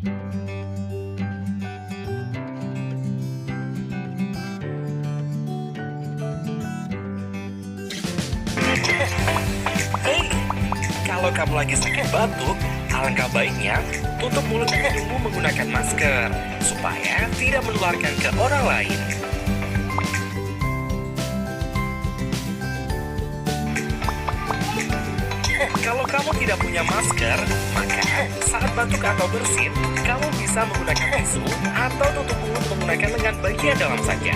Hei, kalau kamu lagi sakit batuk, alangkah baiknya tutup mulut dan hidungmu menggunakan masker supaya tidak menularkan ke orang lain. Kalau kamu tidak punya masker, maka saat batuk atau bersin, kamu bisa menggunakan tisu atau tutup mulut menggunakan lengan bagian dalam saja.